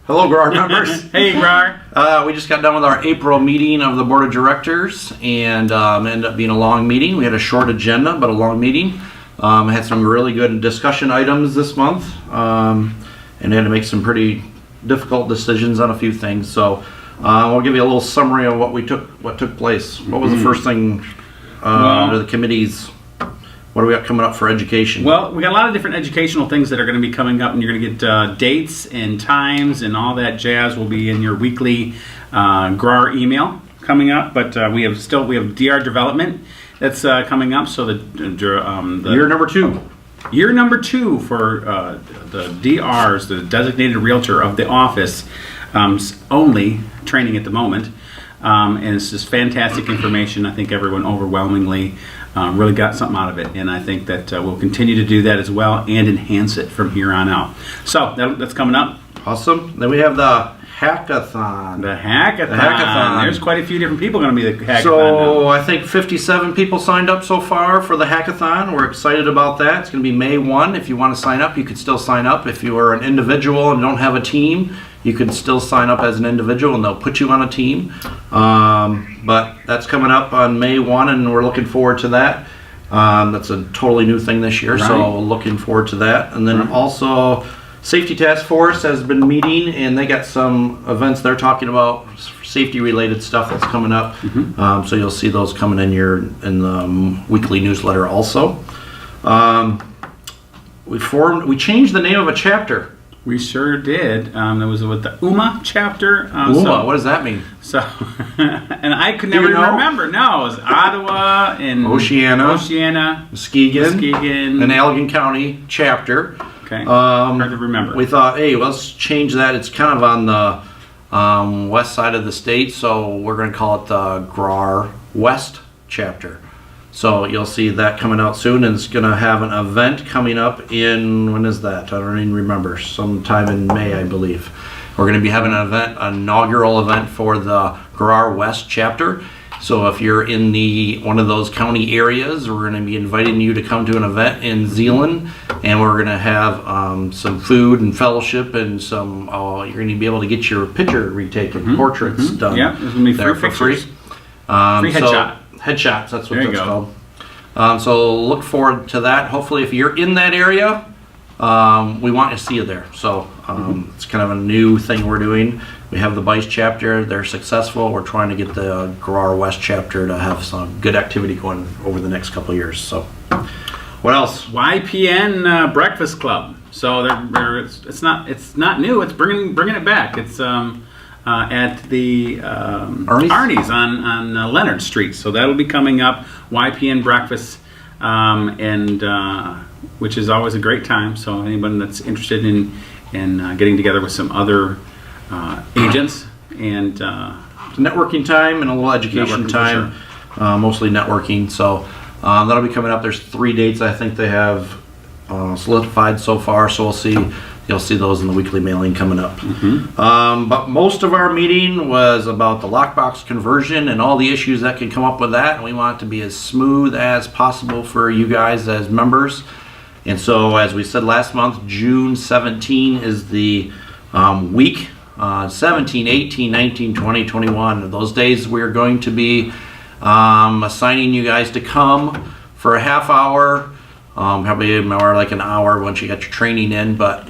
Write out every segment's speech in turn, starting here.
Hello, GRAR members. Hey, GRAR. We just got done with our April meeting of the Board of Directors, and it ended up being a long meeting. We had a short agenda, but a long meeting. Had some really good discussion items this month, and had to make some pretty difficult decisions on a few things. So we'll give you a little summary of what took place. What was the first thing under the committees? What do we got coming up for education? Well, we got a lot of different educational things that are going to be coming up, and you're going to get dates and times and all that jazz will be in your weekly GRAR email coming up. But we have DR development that's coming up. So the year number 2. Year number 2 for the DRs, the designated realtor of the office, only training at the moment. And it's just fantastic information. I think everyone overwhelmingly really got something out of it, and I think that we'll continue to do that as well and enhance it from here on out. So that's coming up. Awesome. Then we have the hackathon. The hackathon. There's quite a few different people going to be at the hackathon. So now. I think 57 people signed up so far for the hackathon. We're excited about that. It's going to be May 1. If you want to sign up, you could still sign up. If you are an individual and don't have a team, you can still sign up as an individual and they'll put you on a team. But that's coming up on May 1 and we're looking forward to that. That's a totally new thing this year, so looking forward to that. And then also Safety Task Force has been meeting and they got some events they're talking about, safety related stuff that's coming up. So you'll see those coming in the weekly newsletter also. We changed the name of a chapter. We sure did. That was with the UMA chapter. UMA, what does that mean? So, and I could never remember. No, it was Ottawa and Oceana, Muskegon, and Allegan County chapter. Okay, hard to remember. We thought, hey, let's change that. It's kind of on the west side of the state, so we're going to call it the GRAR West chapter. So you'll see that coming out soon, and it's going to have an event coming up in, when is that? I don't even remember. Sometime in May, I believe. We're going to be having an inaugural event for the GRAR West chapter. So if you're in one of those county areas, we're going to be inviting you to come to an event in Zeeland, and we're going to have some food and fellowship, and you're going to be able to get your picture retaken, portraits done. Yeah, there's going to be free pictures. Free Headshot. Headshots, that's what that's called. So look forward to that. Hopefully if you're in that area, we want to see you there. So it's kind of a new thing we're doing. We have the BICE chapter, they're successful. We're trying to get the GRAR West chapter to have some good activity going over the next couple of years. So what else? YPN Breakfast Club. So it's not new, it's bringing it back. It's at the Arnie's on Leonard Street. So that'll be coming up, YPN Breakfast, which is always a great time. So anybody that's interested in getting together with some other agents and networking time and a little education time, mostly networking. So that'll be coming up. There's 3 dates I think they have solidified so far. So you'll see those in the weekly mailing coming up. But most of our meeting was about the lockbox conversion and all the issues that can come up with that. And we want it to be as smooth as possible for you guys as members. And so as we said last month, June 17 is the week. 17, 18, 19, 20, 21. Those days we're going to be assigning you guys to come for a half hour. Probably more like an hour once you get your training in, but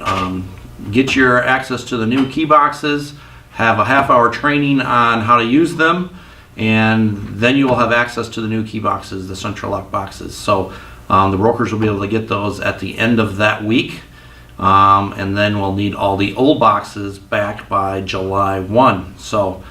get your access to the new key boxes, have a half-hour training on how to use them, and then you will have access to the new key boxes, the central lock boxes. So the brokers will be able to get those at the end of that week, and then we'll need all the old boxes back by July 1. So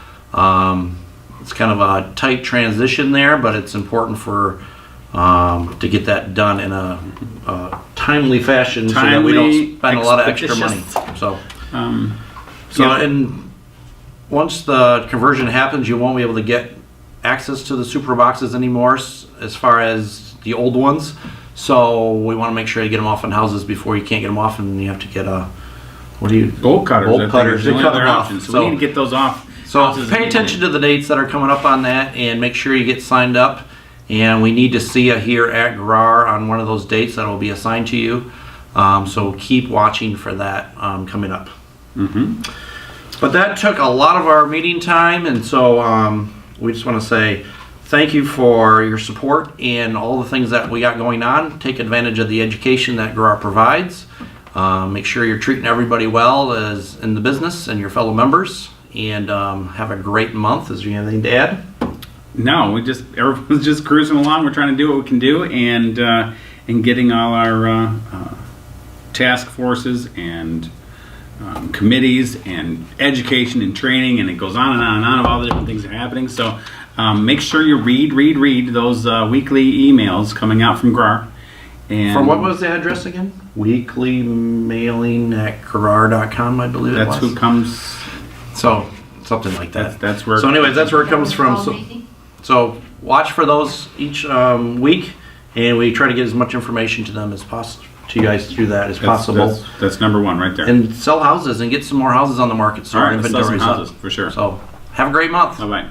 it's kind of a tight transition there, but it's important to get that done in a timely fashion so that we don't spend a lot of extra money. And once the conversion happens, you won't be able to get access to the super boxes anymore as far as the old ones. So we want to make sure you get them off in houses before you can't get them off, and you have to get bolt cutters. Bolt cutters to cut them off. So we need to get those off. So pay attention to the dates that are coming up on that, and make sure you get signed up. And we need to see you here at GRAR on one of those dates that will be assigned to you. So keep watching for that coming up. But that took a lot of our meeting time, and so we just want to say thank you for your support and all the things that we got going on. Take advantage of the education that GRAR provides. Make sure you're treating everybody well as in the business and your fellow members, and have a great month. Is there anything to add? No, everyone's just cruising along. We're trying to do what we can do, and getting all our task forces and committees and education and training, and it goes on and on and on of all the different things that are happening. So make sure you read those weekly emails coming out from GRAR. And For what was the address again? Weekly mailing at GRAR.com, I believe it was. that's who comes. So something like that. That's where. So anyways, that's where it comes from. So watch for those each week, and we try to get as much information to them as possible, to you guys through that as possible. That's number one right there. And sell houses and get some more houses on the market so All our right, let's sell some inventory's up. houses for sure. So have a great month. Bye bye.